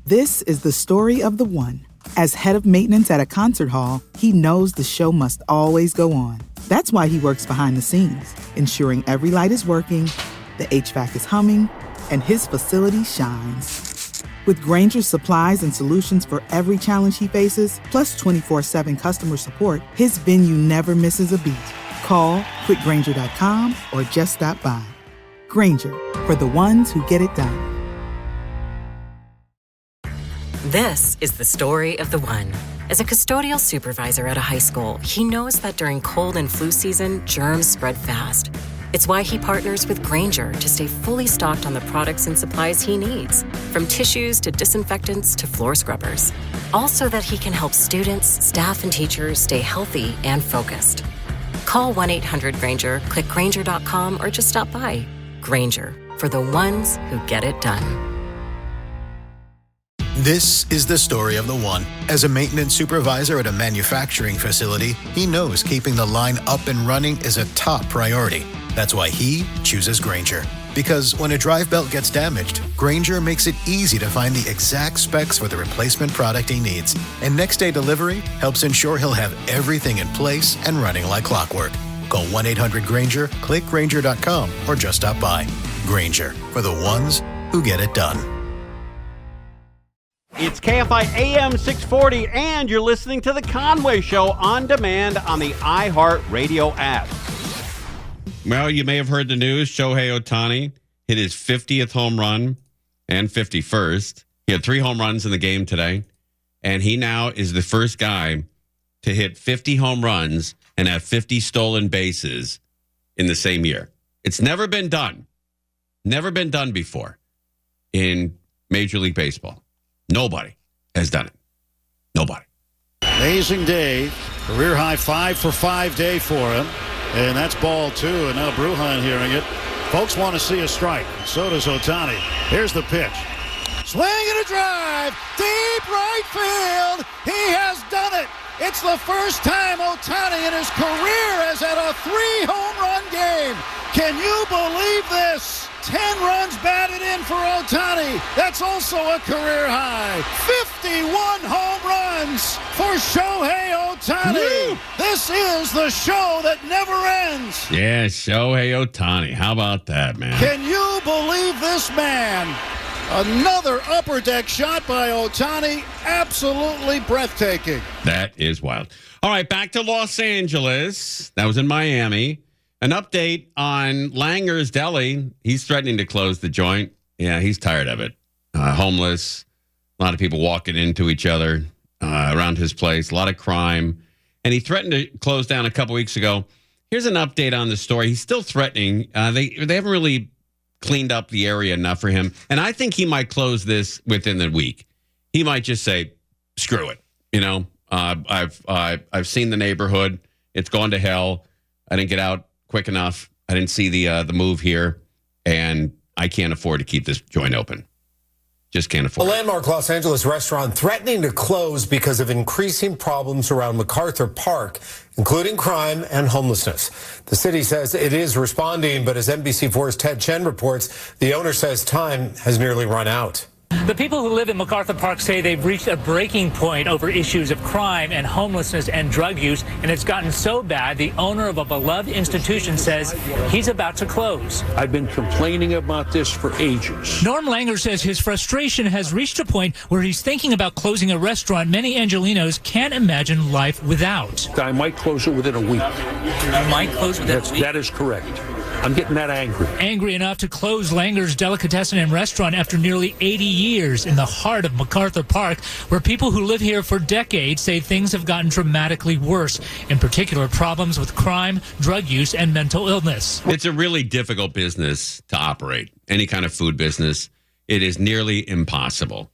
This is the story of the one. As head of maintenance at a concert hall, he knows the show must always go on. That's why he works behind the scenes, ensuring every light is working, the HVAC is humming, and his facility shines. With Grainger's supplies and solutions for every challenge he faces, plus 24/7 customer support, his venue never misses a beat. Call quickgrainger.com or just stop by. Grainger, for the ones who get it done. This is the story of the one. As a custodial supervisor at a high school, he knows that during cold and flu season, germs spread fast. It's why he partners with Grainger to stay fully stocked on the products and supplies he needs, from tissues to disinfectants to floor scrubbers. All so that he can help students, staff, and teachers stay healthy and focused. Call 1-800-GRAINGER, click Grainger.com, or just stop by. Grainger, for the ones who get it done. This is the story of the one. As a maintenance supervisor at a manufacturing facility, he knows keeping the line up and running is a top priority. That's why he chooses Grainger. Because when a drive belt gets damaged, Grainger makes it easy to find the exact specs for the replacement product he needs. And next day delivery helps ensure he'll have everything in place and running like clockwork. Call 1-800-GRAINGER, click Grainger.com, or just stop by. Grainger, for the ones who get it done. It's KFI AM 640, and you're listening to The Conway Show on demand on the iHeartRadio app. Well, you may have heard the news. Shohei Ohtani hit his 50th home run and 51st. He had 3 home runs in the game today, and he now is the first guy to hit 50 home runs and have 50 stolen bases in the same year. It's never been done. Never been done before in Major League Baseball. Nobody has done it. Nobody. Amazing day. Career high 5-for-5 day for him. And that's ball 2. And now Brujan hearing it. Folks want to see a strike. So does Ohtani. Here's the pitch. Swing and a drive. Deep right field. He has done it. It's the first time Ohtani in his career has had a 3-home run game. Can you believe this? 10 runs batted in for Ohtani. That's also a career high. 51 home runs for Shohei Ohtani. Woo! This is the show that never ends. Yeah, Shohei Ohtani. How about that, man? Can you believe this man? Another upper deck shot by Ohtani. Absolutely breathtaking. That is wild. All right, back to Los Angeles. That was in Miami. An update on Langer's Deli. He's threatening to close the joint. Yeah, he's tired of it. Homeless. A lot of people walking into each other around his place. A lot of crime. And he threatened to close down a couple weeks ago. Here's an update on the story. He's still threatening. They haven't really cleaned up the area enough for him. And I think he might close this within the week. He might just say, screw it. You know, I've seen the neighborhood. It's gone to hell. I didn't get out quick enough. I didn't see the move here, and I can't afford to keep this joint open. Just can't afford A it. landmark Los Angeles restaurant threatening to close because of increasing problems around MacArthur Park, including crime and homelessness. The city says it is responding, but as NBC4's Ted Chen reports, the owner says time has nearly run out. The people who live in MacArthur Park say they've reached a breaking point over issues of crime and homelessness and drug use, and it's gotten so bad the owner of a beloved institution says he's about to close. I've been complaining about this for ages. Norm Langer says his frustration has reached a point where he's thinking about closing a restaurant many Angelinos can't imagine life without. I might close it within a week. You might close within a week? That is correct. I'm getting that angry. Angry enough to close Langer's Delicatessen and Restaurant after nearly 80 years in the heart of MacArthur Park, where people who live here for decades say things have gotten dramatically worse, in particular problems with crime, drug use, and mental illness. It's a really difficult business to operate, any kind of food business. It is nearly impossible.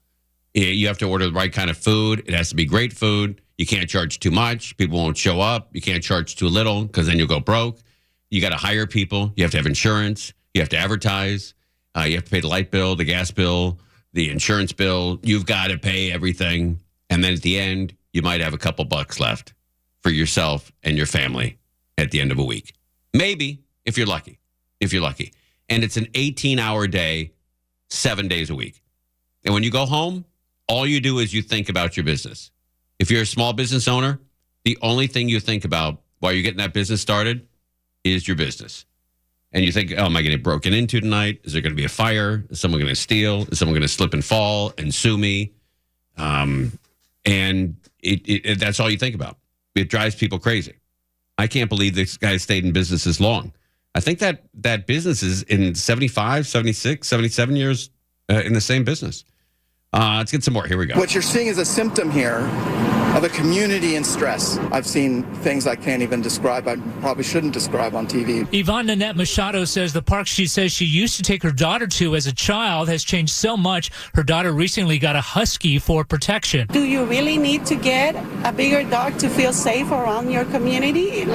You have to order the right kind of food. It has to be great food. You can't charge too much. People won't show up. You can't charge too little because then you'll go broke. You got to hire people. You have to have insurance. You have to advertise. You have to pay the light bill, the gas bill, the insurance bill. You've got to pay everything. And then at the end, you might have a couple bucks left for yourself and your family at the end of a week. Maybe, if you're lucky. If you're lucky. And it's an 18-hour day, 7 days a week. And when you go home, all you do is you think about your business. If you're a small business owner, the only thing you think about while you're getting that business started is your business. And you think, oh, am I going to get broken into tonight? Is there going to be a fire? Is someone going to steal? Is someone going to slip and fall and sue me? And that's all you think about. It drives people crazy. I can't believe this guy stayed in business this long. I think that business is in 75, 76, 77 years in the same business. Let's get some more. Here we go. What you're seeing is a symptom here of a community in stress. I've seen things I can't even describe. I probably shouldn't describe on TV. Yvonne Nanette Machado says the park she says she used to take her daughter to as a child has changed so much. Her daughter recently got a husky for protection. Do you really need to get a bigger dog to feel safe around your community?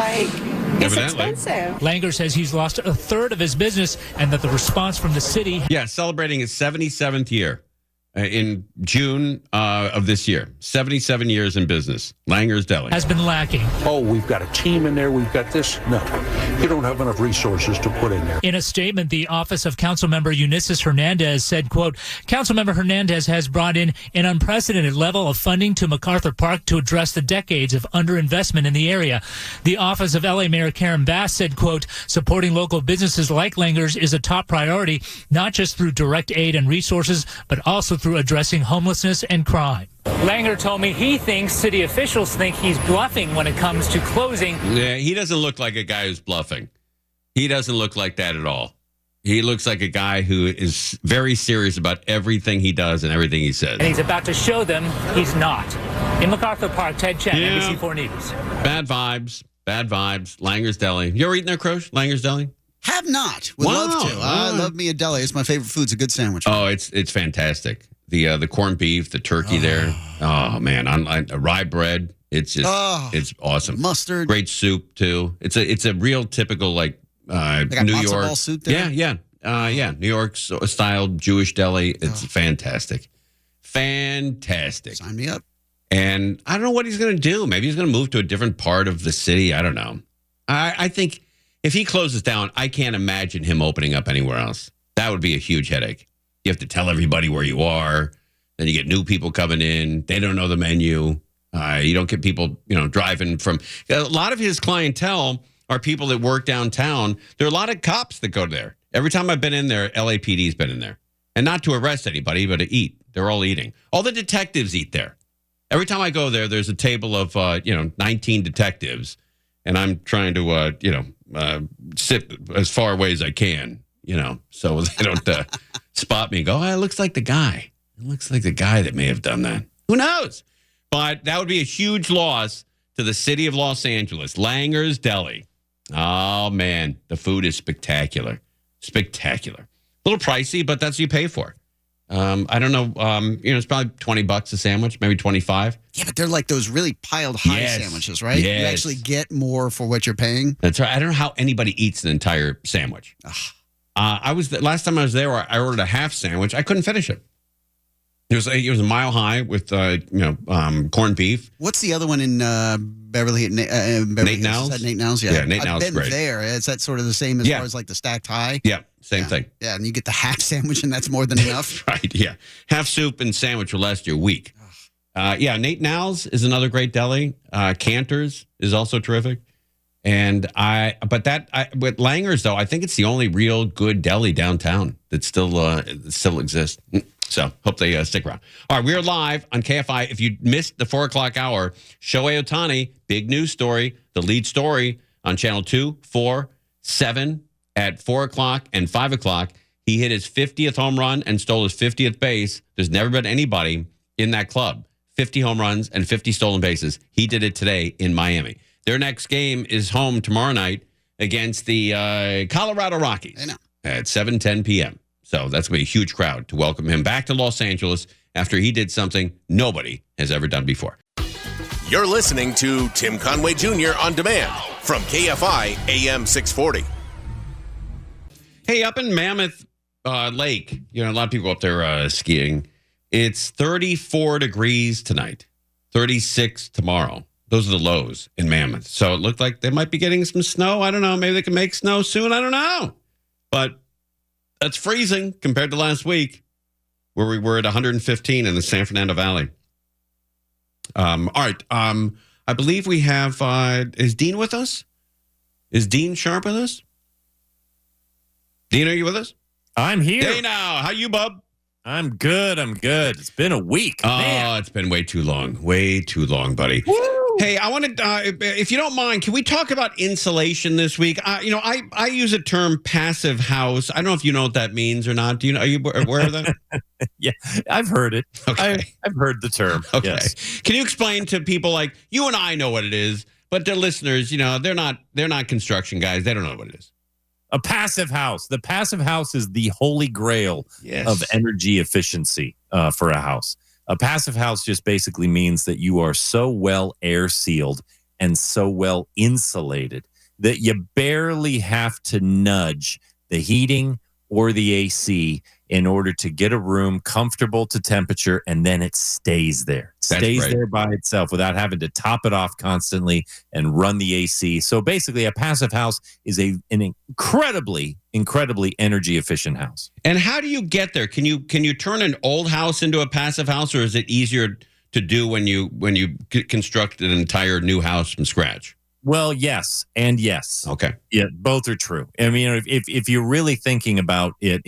It's expensive. Langer says he's lost a third of his business and that the response from the city... Yeah, celebrating his 77th year in June of this year. 77 years in business. Langer's Deli. ...has been lacking. Oh, we've got a team in there. We've got this. No, you don't have enough resources to put in there. In a statement, the office of Councilmember Eunices Hernandez said, quote, Councilmember Hernandez has brought in an unprecedented level of funding to MacArthur Park to address the decades of underinvestment in the area. The office of LA Mayor Karen Bass said, quote, supporting local businesses like Langer's is a top priority, not just through direct aid and resources, but also through addressing homelessness and crime. Langer told me he thinks city officials think he's bluffing when it comes to closing. Yeah, he doesn't look like a guy who's bluffing. He doesn't look like that at all. He looks like a guy who is very serious about everything he does and everything he says. And he's about to show them he's not. In MacArthur Park, Ted Chen, NBC4 News. Bad vibes. Langer's Deli. You ever eaten there, Croce? Langer's Deli? Have not. Would love to. I love me a deli. It's my favorite food. It's a good sandwich. Oh, it's fantastic. The corned beef, the turkey there. Oh man, rye bread. It's just it's awesome. Mustard, great soup too. It's a real typical New York ball soup there. Yeah. New York style Jewish deli. It's fantastic. Sign me up. And I don't know what he's going to do. Maybe he's going to move to a different part of the city. I don't know. I think if he closes down, I can't imagine him opening up anywhere else. That would be a huge headache. You have to tell everybody where you are. Then you get new people coming in. They don't know the menu. You don't get people, driving from. A lot of his clientele are people that work downtown. There are a lot of cops that go there. Every time I've been in there, LAPD's been in there. And not to arrest anybody, but to eat. They're all eating. All the detectives eat there. Every time I go there, there's a table of, 19 detectives. And I'm trying to, sit as far away as I can, so they don't spot me and go, it looks like the guy. It looks like the guy that may have done that. Who knows? But that would be a huge loss to the city of Los Angeles. Langer's Deli. Oh, man. The food is spectacular. Spectacular. A little pricey, but that's what you pay for. I don't know. It's probably $20 a sandwich, maybe 25. Yeah, but they're like those really piled high sandwiches, right? Yes. You actually get more for what you're paying. That's right. I don't know how anybody eats an entire sandwich. Last time I was there, I ordered a half sandwich. I couldn't finish it. It was a mile high with corned beef. What's the other one in Beverly? Nate Now's? Is that Nate Now's? Yeah, yeah, Nate Now's I've been great. there. Is that sort of the same as far as like the stacked high? Yeah, same thing. Yeah, and you get the half sandwich, and that's more than enough. Right. Yeah, half soup and sandwich will last you a week. Nate Now's is another great deli. Cantor's is also terrific. And with Langer's though, I think it's the only real good deli downtown that still exists. So hope they stick around. All right, we're live on KFI. If you missed the 4:00 hour, Shohei Ohtani, big news story, the lead story on channel 2, 4, 7 at 4:00 and 5:00. He hit his 50th home run and stole his 50th base. There's never been anybody in that club. 50 home runs and 50 stolen bases. He did it today in Miami. Their next game is home tomorrow night against the Colorado Rockies at 7:10 p.m. So that's going to be a huge crowd to welcome him back to Los Angeles after he did something nobody has ever done before. You're listening to Tim Conway Jr. on demand from KFI AM 640. Hey, up in Mammoth Lake, a lot of people up there skiing. It's 34 degrees tonight, 36 tomorrow. Those are the lows in Mammoth. So it looked like they might be getting some snow. I don't know. Maybe they can make snow soon. I don't know. But that's freezing compared to last week. where we were at 115 in the San Fernando Valley. All right. I believe we have, is Dean with us? Is Dean Sharp with us? Dean, are you with us? I'm here. Hey now, how you, bub? I'm good. It's been a week. Oh, it's been way too long. Way too long, buddy. Woo! Hey, I wanted, if you don't mind, can we talk about insulation this week? I use a term passive house. I don't know if you know what that means or not. Do you know? Are you aware of that? Yeah, I've heard it. Okay. I've heard the term. Okay. Yes. Can you explain to people like you and I know what it is, but the listeners, they're not construction guys. They don't know what it is. A passive house. The passive house is the holy grail of energy efficiency for a house. A passive house just basically means that you are so well air sealed and so well insulated that you barely have to nudge the heating or the AC in order to get a room comfortable to temperature, and then it stays there. Stays there by itself without having to top it off constantly and run the AC. So basically, a passive house is an incredibly energy efficient house. And how do you get there? Can you turn an old house into a passive house, or is it easier to do when you construct an entire new house from scratch? Well, yes and yes. Okay. Yeah, both are true. I mean, if you're really thinking about it,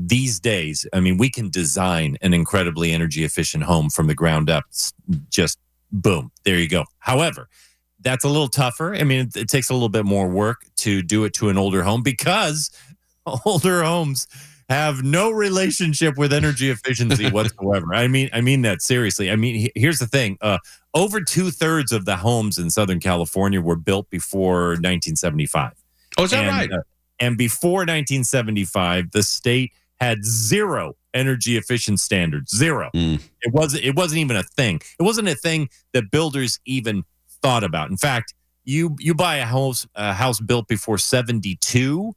these days, I mean, we can design an incredibly energy efficient home from the ground up. Just boom, there you go. However, that's a little tougher. I mean, it takes a little bit more work to do it to an older home because older homes have no relationship with energy efficiency whatsoever. I mean that seriously. I mean, here's the thing. Over 2/3 of the homes in Southern California were built before 1975. Oh, is that right? And before 1975, the state had zero energy efficient standards. Zero. It wasn't even a thing. It wasn't a thing that builders even thought about. In fact, you buy a house built before 72.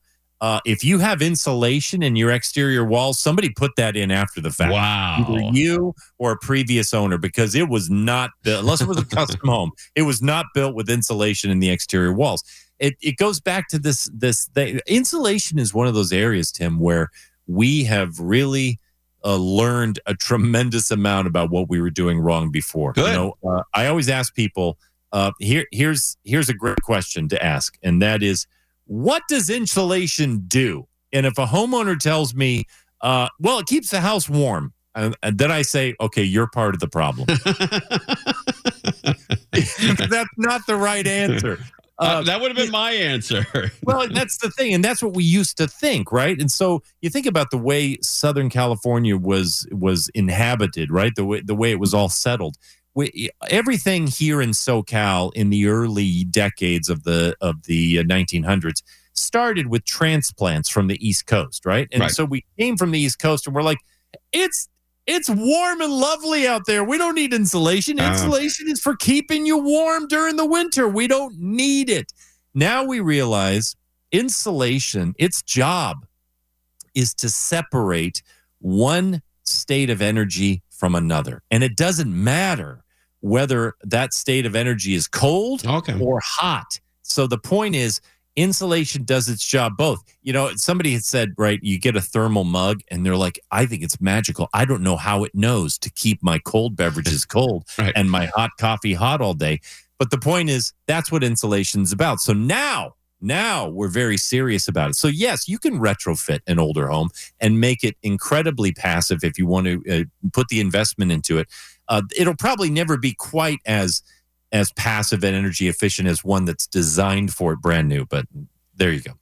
If you have insulation in your exterior walls, somebody put that in after the fact. Wow. Either you or a previous owner, because it was not built, unless it was a custom home, it was not built with insulation in the exterior walls. It goes back to this thing. Insulation is one of those areas, Tim, where we have really learned a tremendous amount about what we were doing wrong before. Good. I always ask people, here's a great question to ask, and that is, what does insulation do? And if a homeowner tells me, well, it keeps the house warm, and then I say, okay, you're part of the problem. That's not the right answer. That would have been my answer. Well, that's the thing, and that's what we used to think, right? And so you think about the way Southern California was inhabited, right? The way it was all settled. Everything here in SoCal in the early decades of the 1900s started with transplants from the East Coast, right? And so we came from the East Coast and we're like, it's warm and lovely out there. We don't need insulation. Insulation is for keeping you warm during the winter. We don't need it. Now we realize insulation, its job is to separate one state of energy from another. And it doesn't matter whether that state of energy is cold or hot. So the point is, insulation does its job both. Somebody had said, right, you get a thermal mug and they're like, I think it's magical. I don't know how it knows to keep my cold beverages cold and my hot coffee hot all day. But the point is, that's what insulation's about. So now we're very serious about it. So yes, you can retrofit an older home and make it incredibly passive if you want to put the investment into it. It'll probably never be quite as passive and energy efficient as one that's designed for it brand new, but there you go.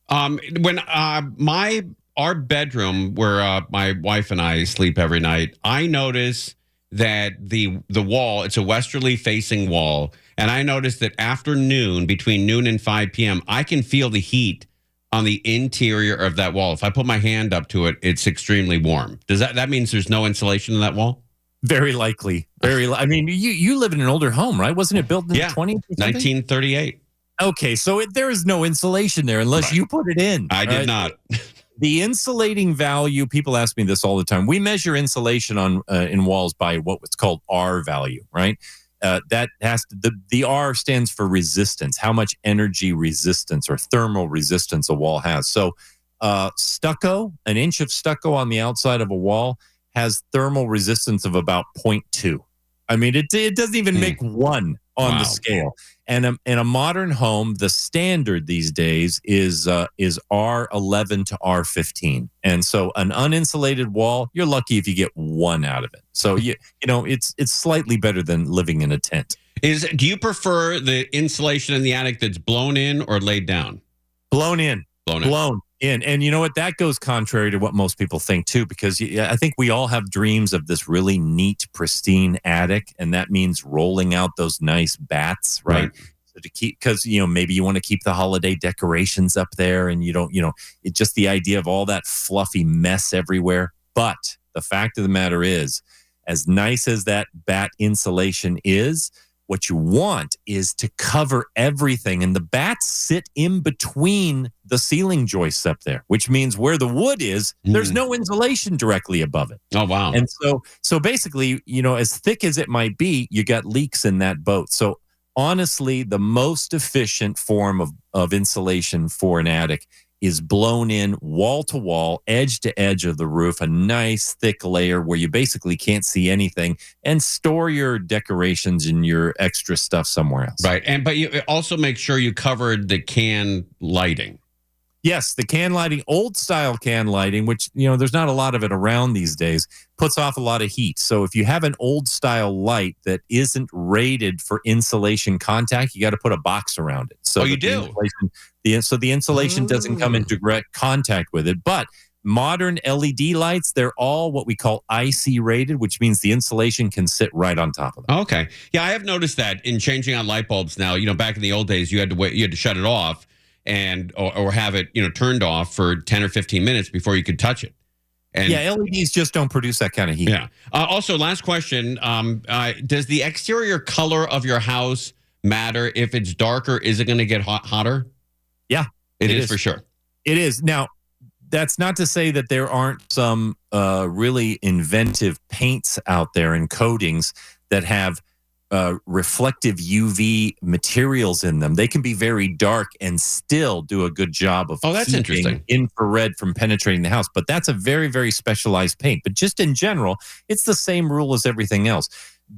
When our bedroom where my wife and I sleep every night, I notice that the wall, it's a westerly facing wall, and I noticed that after noon, between noon and 5 p.m., I can feel the heat on the interior of that wall. If I put my hand up to it, it's extremely warm. Does that means there's no insulation in that wall? Very likely. I mean, you live in an older home, right? Wasn't it built in the 20s? 1938. Okay, so there is no insulation there unless you put it in. I did not. The insulating value, people ask me this all the time. We measure insulation in walls by what's called R value, right? That has the R stands for resistance, how much energy resistance or thermal resistance a wall has. So stucco, an inch of stucco on the outside of a wall has thermal resistance of about 0.2. I mean, it doesn't even make one on the scale. And a modern home, the standard these days is R11 to R15. And so an uninsulated wall, you're lucky if you get one out of it. So you know it's slightly better than living in a tent. Do you prefer the insulation in the attic that's blown in or laid down? Blown in. Blown in. And you know what? That goes contrary to what most people think, too, because I think we all have dreams of this really neat, pristine attic. And that means rolling out those nice bats, right? So to keep, because, maybe you want to keep the holiday decorations up there and you don't, it's just the idea of all that fluffy mess everywhere. But the fact of the matter is, as nice as that bat insulation is, what you want is to cover everything. And the bats sit in between the ceiling joists up there, which means where the wood is, there's no insulation directly above it. Oh, wow. And so basically, as thick as it might be, you got leaks in that boat. So honestly, the most efficient form of insulation for an attic is blown in wall to wall, edge to edge of the roof, a nice thick layer where you basically can't see anything, and store your decorations and your extra stuff somewhere else. Right. But you also make sure you covered the can lighting. Yes, the can lighting, old style can lighting, which, there's not a lot of it around these days, puts off a lot of heat. So if you have an old style light that isn't rated for insulation contact, you got to put a box around it. So you do. The insulation doesn't come in direct contact with it. But modern LED lights, they're all what we call IC rated, which means the insulation can sit right on top of them. Okay. Yeah, I have noticed that in changing out light bulbs now. Back in the old days, you had to wait, you had to shut it off or have it turned off for 10 or 15 minutes before you could touch it. And LEDs just don't produce that kind of heat. Yeah. Also, last question: does the exterior color of your house matter? If it's darker, is it going to get hotter? Yeah, it is for sure. It is. Now, that's not to say that there aren't some really inventive paints out there and coatings that have reflective UV materials in them. They can be very dark and still do a good job of that's interesting. Infrared from penetrating the house. But that's a very, very specialized paint. But just in general, it's the same rule as everything else.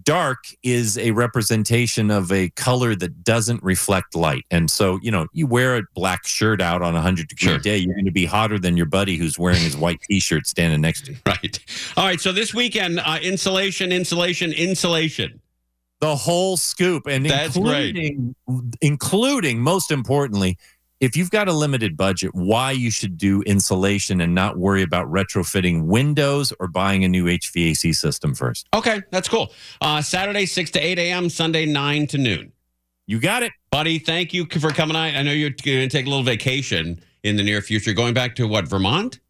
Dark is a representation of a color that doesn't reflect light. And so, you wear a black shirt out on a 100-degree day, you're going to be hotter than your buddy who's wearing his white T-shirt standing next to you. Right. All right. So this weekend, insulation. The whole scoop, and that's including, most importantly, if you've got a limited budget, why you should do insulation and not worry about retrofitting windows or buying a new HVAC system first. Okay, that's cool. Saturday, 6 to 8 a.m., Sunday, 9 to noon. You got it. Buddy, thank you for coming on. I know you're going to take a little vacation in the near future. Going back to what, Vermont?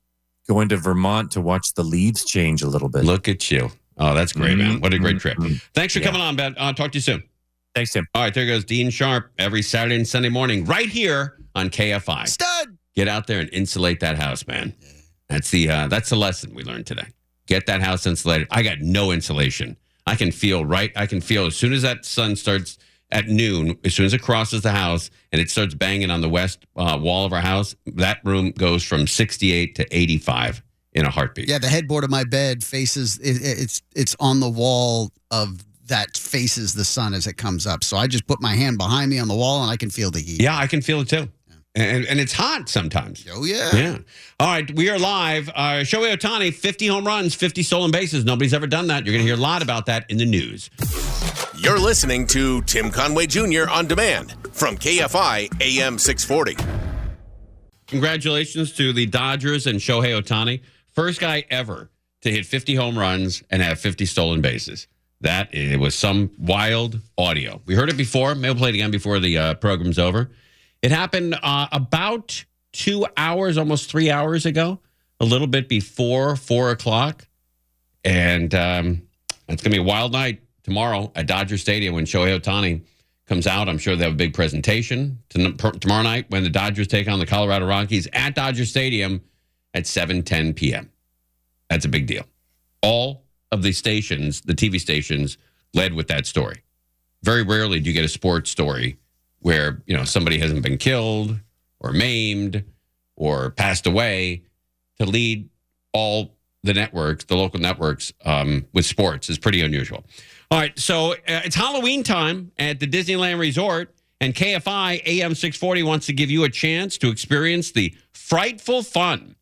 Going to Vermont to watch the leaves change a little bit. Look at you. Oh, that's great, man. What a great trip. Thanks for coming on, Ben. Talk to you soon. Thanks, Tim. All right, there goes Dean Sharp every Saturday and Sunday morning right here on KFI. Stud! Get out there and insulate that house, man. That's the lesson we learned today. Get that house insulated. I got no insulation. I can feel as soon as that sun starts at noon, as soon as it crosses the house and it starts banging on the west wall of our house, that room goes from 68 to 85. In a heartbeat. Yeah, the headboard of my bed faces, it's on the wall of that faces the sun as it comes up. So I just put my hand behind me on the wall and I can feel the heat. Yeah, I can feel it too. Yeah. And it's hot sometimes. Oh, yeah. Yeah. All right, we are live. Shohei Ohtani, 50 home runs, 50 stolen bases. Nobody's ever done that. You're going to hear a lot about that in the news. You're listening to Tim Conway Jr. on demand from KFI AM 640. Congratulations to the Dodgers and Shohei Ohtani. First guy ever to hit 50 home runs and have 50 stolen bases. It was some wild audio. We heard it before. Maybe we'll play it again before the program's over. It happened about 2 hours, almost 3 hours ago, a little bit before 4 o'clock. And it's going to be a wild night tomorrow at Dodger Stadium when Shohei Ohtani comes out. I'm sure they have a big presentation tomorrow night when the Dodgers take on the Colorado Rockies at Dodger Stadium at 7:10 p.m. That's a big deal. All of the stations, the TV stations, led with that story. Very rarely do you get a sports story where, somebody hasn't been killed or maimed or passed away to lead all the networks, the local networks, with sports is pretty unusual. All right, so it's Halloween time at the Disneyland Resort, and KFI AM 640 wants to give you a chance to experience the frightful fun.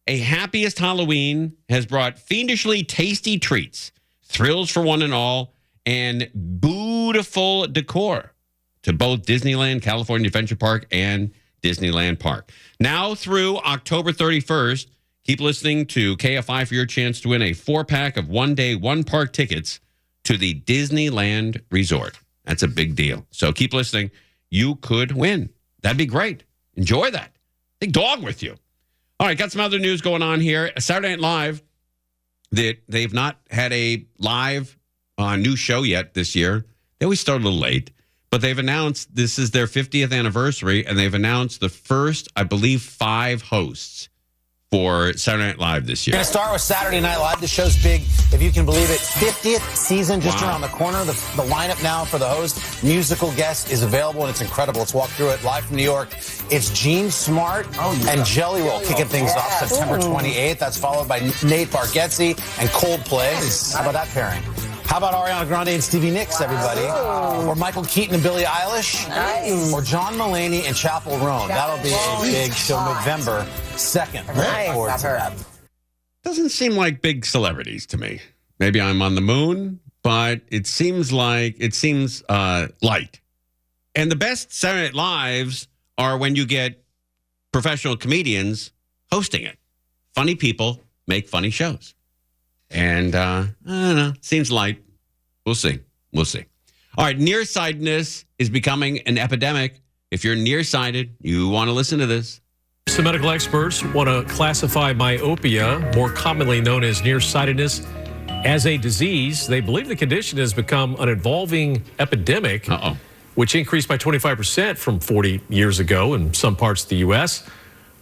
A Happiest Halloween has brought fiendishly tasty treats, thrills for one and all, and beautiful decor to both Disneyland California Adventure Park and Disneyland Park. Now through October 31st, keep listening to KFI for your chance to win a 4-pack of one-day, one-park tickets to the Disneyland Resort. That's a big deal. So keep listening. You could win. That'd be great. Enjoy that. Big dog with you. All right, got some other news going on here. Saturday Night Live, they've not had a live new show yet this year. They always start a little late, but they've announced this is their 50th anniversary, and they've announced the first, I believe, 5 hosts for Saturday Night Live this year. We're going to start with Saturday Night Live. The show's big, if you can believe it. 50th season just around the corner. The lineup now for the host, musical guest, is available, and it's incredible. Let's walk through it. Live from New York, it's Gene Smart and Jelly Roll kicking things off September 28th. That's followed by Nate Bargatze and Coldplay. How about that pairing? How about Ariana Grande and Stevie Nicks, everybody? Or Michael Keaton and Billie Eilish? Nice. Or John Mulaney and Chappell Roan? That'll be a big show November 2nd. Look forward to that. Doesn't seem like big celebrities to me. Maybe I'm on the moon, but it seems light. And the best Saturday Night Lives are when you get professional comedians hosting it. Funny people make funny shows. And I don't know, seems light. We'll see. All right, nearsightedness is becoming an epidemic. If you're nearsighted, you want to listen to this. Some medical experts want to classify myopia, more commonly known as nearsightedness, as a disease. They believe the condition has become an evolving epidemic, which increased by 25% from 40 years ago in some parts of the U.S.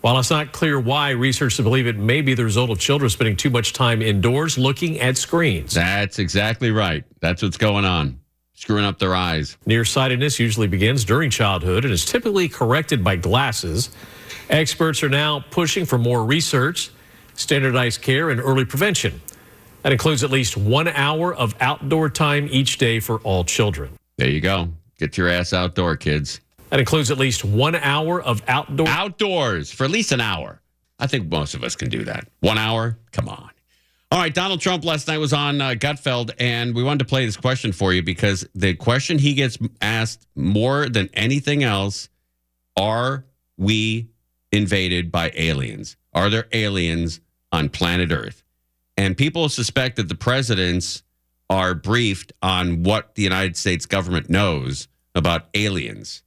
While it's not clear why, researchers believe it may be the result of children spending too much time indoors looking at screens. That's exactly right. That's what's going on. Screwing up their eyes. Nearsightedness usually begins during childhood and is typically corrected by glasses. Experts are now pushing for more research, standardized care, and early prevention. That includes at least 1 hour of outdoor time each day for all children. There you go. Get your ass outdoor, kids. That includes at least 1 hour of outdoors for at least an hour. I think most of us can do that. 1 hour? Come on. All right, Donald Trump last night was on Gutfeld, and we wanted to play this question for you because the question he gets asked more than anything else, are we invaded by aliens? Are there aliens on planet Earth? And people suspect that the presidents are briefed on what the United States government knows about aliens.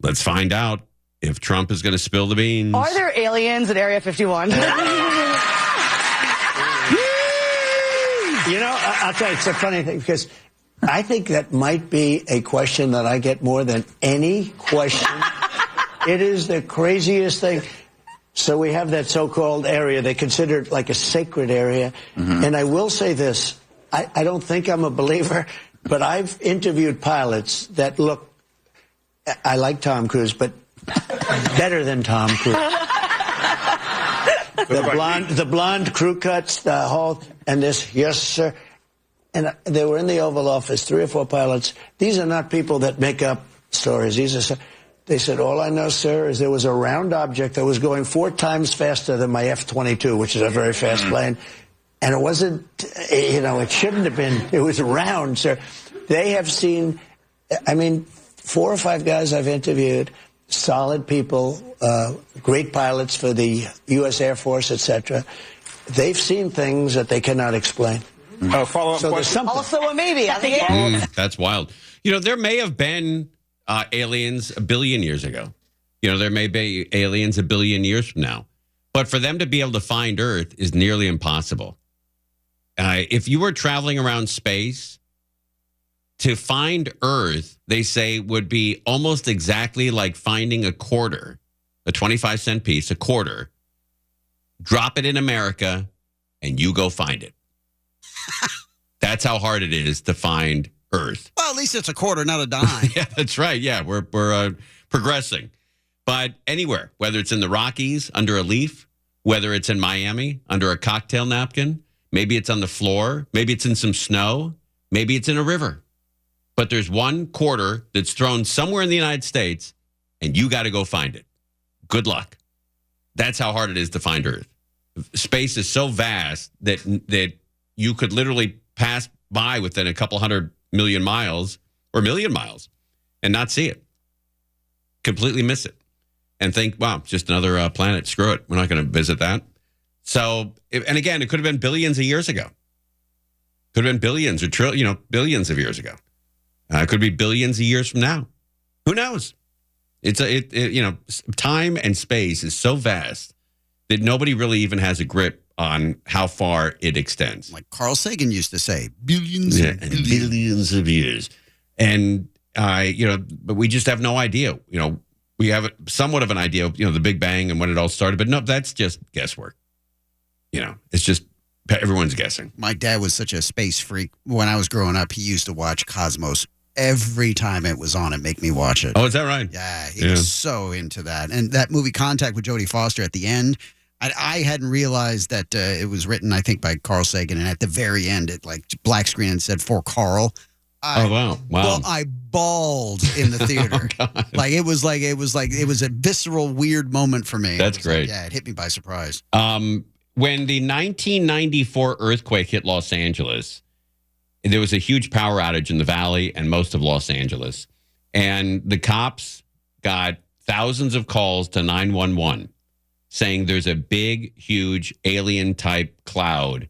Let's find out if Trump is going to spill the beans. Are there aliens at Area 51? You know, I'll tell you, it's a funny thing because I think that might be a question that I get more than any question. It is the craziest thing. So we have that so-called area. They consider it like a sacred area. Mm-hmm. And I will say this. I don't think I'm a believer, but I've interviewed pilots that look, I like Tom Cruise, but better than Tom Cruise. The blonde crew cuts, the whole, and this, yes, sir. And they were in the Oval Office, 3 or 4 pilots. These are not people that make up stories. These are, they said, all I know, sir, is there was a round object that was going 4 times faster than my F-22, which is a very fast plane. And it wasn't, it shouldn't have been. It was round, sir. They have seen, 4 or 5 guys I've interviewed, solid people, great pilots for the U.S. Air Force, etc. They've seen things that they cannot explain. Follow-up question. Also a maybe. I think that's wild. There may have been aliens a billion years ago. There may be aliens a billion years from now. But for them to be able to find Earth is nearly impossible. If you were traveling around space, to find Earth, they say, would be almost exactly like finding a quarter, a 25-cent piece, a quarter, drop it in America, and you go find it. That's how hard it is to find Earth. Well, at least it's a quarter, not a dime. Yeah, that's right. Yeah, we're progressing. But anywhere, whether it's in the Rockies, under a leaf, whether it's in Miami under a cocktail napkin, maybe it's on the floor, maybe it's in some snow, maybe it's in a river. But there's one quarter that's thrown somewhere in the United States, and you got to go find it. Good luck. That's how hard it is to find Earth. Space is so vast that you could literally pass by within a couple 100 million miles or million miles and not see it. Completely miss it. And think, wow, just another planet. Screw it. We're not going to visit that. So, and again, it could have been billions of years ago. Could have been billions or billions of years ago. It could be billions of years from now. Who knows? Time and space is so vast that nobody really even has a grip on how far it extends. Like Carl Sagan used to say, billions and billions of years. And, but we just have no idea. We have somewhat of an idea of, the Big Bang and when it all started. But no, that's just guesswork. It's just everyone's guessing. My dad was such a space freak. When I was growing up, he used to watch Cosmos every time it was on and make me watch it. Oh, is that right? Yeah, he was so into that. And that movie Contact with Jodie Foster at the end, I hadn't realized that it was written, I think, by Carl Sagan. And at the very end, it black screen and said for Carl. Wow. Well, I bawled in the theater. It was a visceral, weird moment for me. That's great. It hit me by surprise. When the 1994 earthquake hit Los Angeles, there was a huge power outage in the valley and most of Los Angeles. And the cops got thousands of calls to 911 saying there's a big, huge alien-type cloud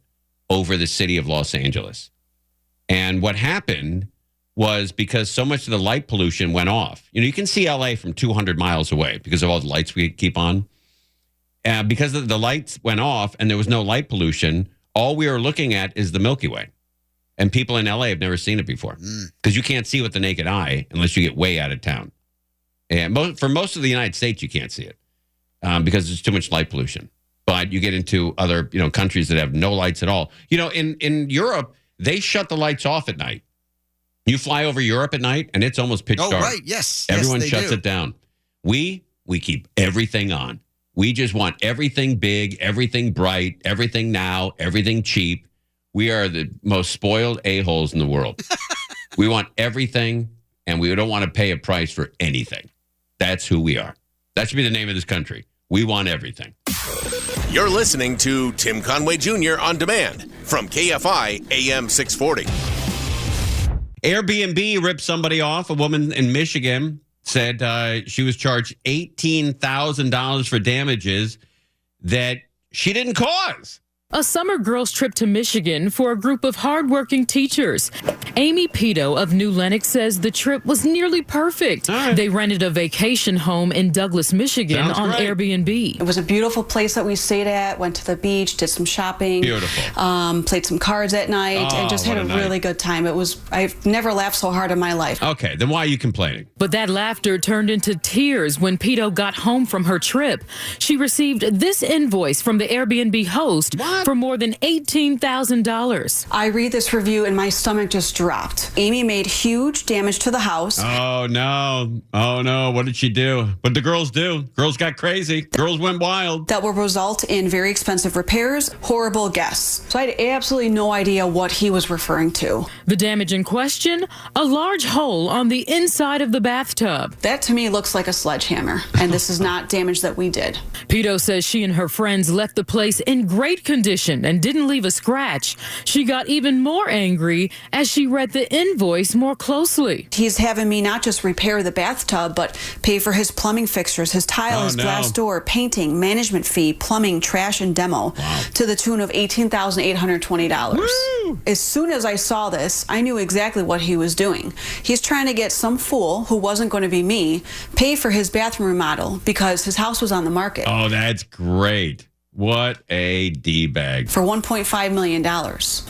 over the city of Los Angeles. And what happened was because so much of the light pollution went off. You can see LA from 200 miles away because of all the lights we keep on. Because the lights went off and there was no light pollution, all we are looking at is the Milky Way. And people in LA have never seen it before because you can't see with the naked eye unless you get way out of town. And for most of the United States, you can't see it because there's too much light pollution. But you get into other countries that have no lights at all. In Europe, they shut the lights off at night. You fly over Europe at night and it's almost pitch dark. Oh, right. Yes. Everyone yes, shuts it down. We keep everything on. We just want everything big, everything bright, everything now, everything cheap. We are the most spoiled a-holes in the world. We want everything, and we don't want to pay a price for anything. That's who we are. That should be the name of this country. We want everything. You're listening to Tim Conway Jr. On Demand from KFI AM 640. Airbnb ripped somebody off. A woman in Michigan said she was charged $18,000 for damages that she didn't cause. A summer girls' trip to Michigan for a group of hardworking teachers. Amy Pito of New Lenox says the trip was nearly perfect. Right. They rented a vacation home in Douglas, Michigan on Airbnb. It was a beautiful place that we stayed at, went to the beach, did some shopping. Beautiful. Played some cards at night and just had a really good time. I've never laughed so hard in my life. Okay, then why are you complaining? But that laughter turned into tears when Pito got home from her trip. She received this invoice from the Airbnb host for more than $18,000. I read this review and my stomach just dropped. Amy made huge damage to the house. Oh, no. What did she do? What did the girls do? Girls got crazy. Girls went wild. That will result in very expensive repairs, horrible guests. So I had absolutely no idea what he was referring to. The damage in question, a large hole on the inside of the bathtub. That to me looks like a sledgehammer, and this is not damage that we did. Pito says she and her friends left the place in great condition and didn't leave a scratch. She got even more angry as she read the invoice more closely. He's having me not just repair the bathtub, but pay for his plumbing fixtures, his tile, his glass door, painting, management fee, plumbing, trash, and demo to the tune of $18,820. As soon as I saw this, I knew exactly what he was doing. He's trying to get some fool, who wasn't going to be me, pay for his bathroom remodel because his house was on the market. Oh, that's great. What a D-bag. For $1.5 million.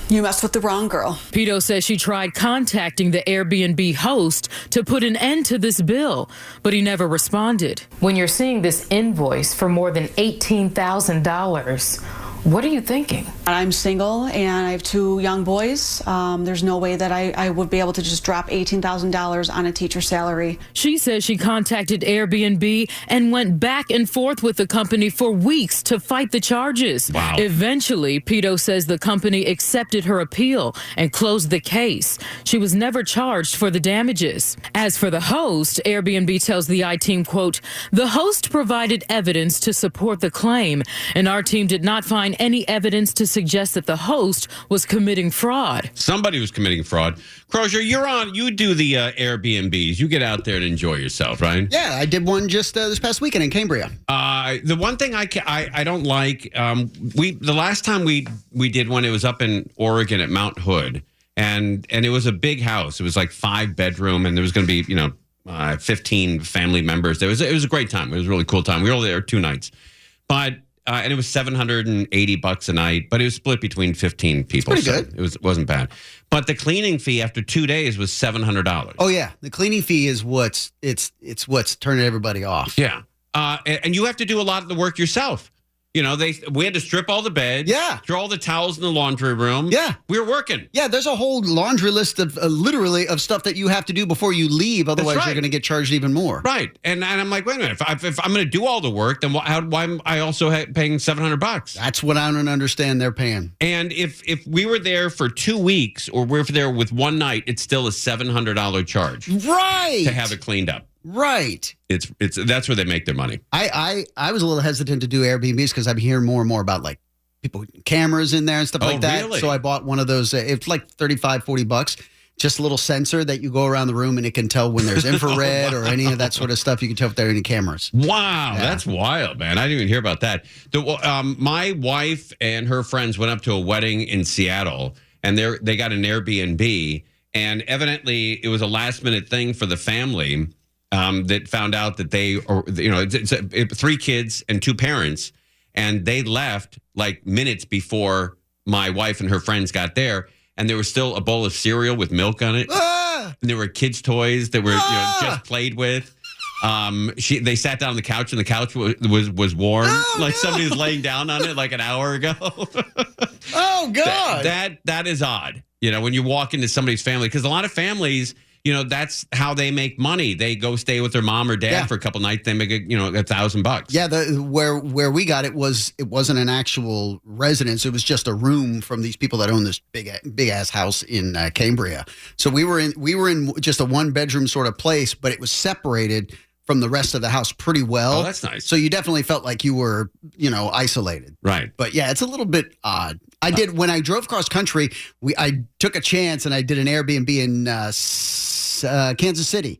You messed with the wrong girl. Pito says she tried contacting the Airbnb host to put an end to this bill, but he never responded. When you're seeing this invoice for more than $18,000, What are you thinking? I'm single and I have 2 young boys. There's no way that I would be able to just drop $18,000 on a teacher's salary. She says she contacted Airbnb and went back and forth with the company for weeks to fight the charges. Wow. Eventually, Pito says the company accepted her appeal and closed the case. She was never charged for the damages. As for the host, Airbnb tells the I-Team, quote, "The host provided evidence to support the claim, and our team did not find any evidence to suggest that the host was committing fraud." Somebody was committing fraud. Crozier, you do the Airbnbs. You get out there and enjoy yourself, right? Yeah, I did one just this past weekend in Cambria. The one thing I don't like, the last time we did one, it was up in Oregon at Mount Hood, and it was a big house. It was like 5-bedroom, and there was going to be 15 family members. It was a great time. It was a really cool time. We were there 2 nights, but. And it was $780 a night, but it was split between 15 people. It's pretty good. It wasn't bad. But the cleaning fee after 2 days was $700. Oh yeah, the cleaning fee is what's turning everybody off. Yeah, and you have to do a lot of the work yourself. We had to strip all the beds. Yeah. Throw all the towels in the laundry room. Yeah. We were working. Yeah, there's a whole laundry list of literally of stuff that you have to do before you leave. Otherwise, you're going to get charged even more. Right. And I'm like, wait a minute. If I'm going to do all the work, then why am I also paying $700? That's what I don't understand they're paying. And if we were there for 2 weeks or we're there with 1 night, it's still a $700 charge. Right. To have it cleaned up. Right. It's that's where they make their money. I was a little hesitant to do Airbnbs because I'm hearing more and more about like people with cameras in there and stuff like that. Really? So I bought one of those. It's like $35-$40. Just a little sensor that you go around the room and it can tell when there's infrared or any of that sort of stuff. You can tell if there are any cameras. Wow, yeah. That's wild, man. I didn't even hear about that. My wife and her friends went up to a wedding in Seattle, and they got an Airbnb, and evidently it was a last-minute thing for the family. That found out that it's 3 kids and 2 parents, and they left like minutes before my wife and her friends got there, and there was still a bowl of cereal with milk on it, and there were kids' toys that were just played with. They sat down on the couch, and the couch was warm, somebody was laying down on it like an hour ago. Oh God, that is odd. When you walk into somebody's family, because a lot of families. That's how they make money. They go stay with their mom or dad for a couple nights. They make $1,000. Yeah, where we got it wasn't an actual residence. It was just a room from these people that own this big ass house in Cambria. So we were in just a 1-bedroom sort of place, but it was separated from the rest of the house pretty well. Oh, that's nice. So you definitely felt like you were isolated. Right. But yeah, it's a little bit odd. I did when I drove cross country. I took a chance and I did an Airbnb in Kansas City,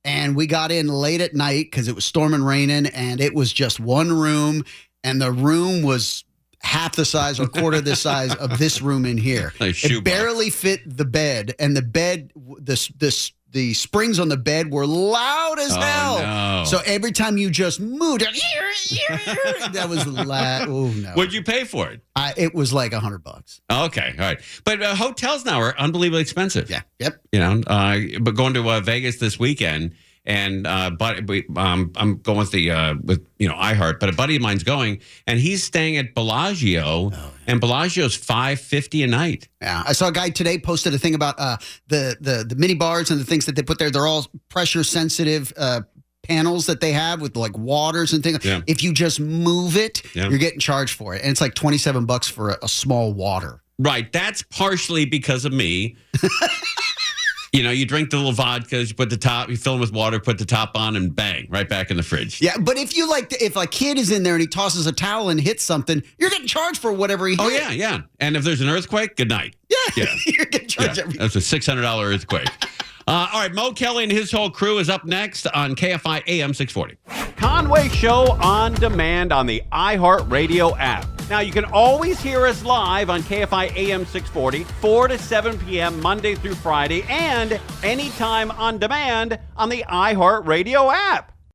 and we got in late at night because it was storming, raining, and it was just one room, and the room was half the size or quarter the size of this room in here. It barely fit the bed, and the bed, the springs on the bed were loud as hell. No. So every time you just moved, that was loud. Oh no! What'd you pay for it? It was like $100. Okay, all right. But hotels now are unbelievably expensive. Yeah. Yep. But going to Vegas this weekend, and I'm going with iHeart, but a buddy of mine's going, and he's staying at Bellagio, and Bellagio's $550 a night. Yeah, I saw a guy today posted a thing about the mini bars and the things that they put there. They're all pressure sensitive panels that they have with like waters and things. Yeah. If you just move it, you're getting charged for it, and it's like $27 for a small water. Right, that's partially because of me. You drink the little vodkas, you fill them with water, put the top on, and bang, right back in the fridge. Yeah, but if a kid is in there and he tosses a towel and hits something, you're getting charged for whatever he hit. Oh, yeah. And if there's an earthquake, good night. Yeah. You're getting charged every. That's a $600 earthquake. All right, Mo Kelly and his whole crew is up next on KFI AM 640. Conway Show on demand on the iHeartRadio app. Now, you can always hear us live on KFI AM 640, 4 to 7 p.m. Monday through Friday, and anytime on demand on the iHeartRadio app.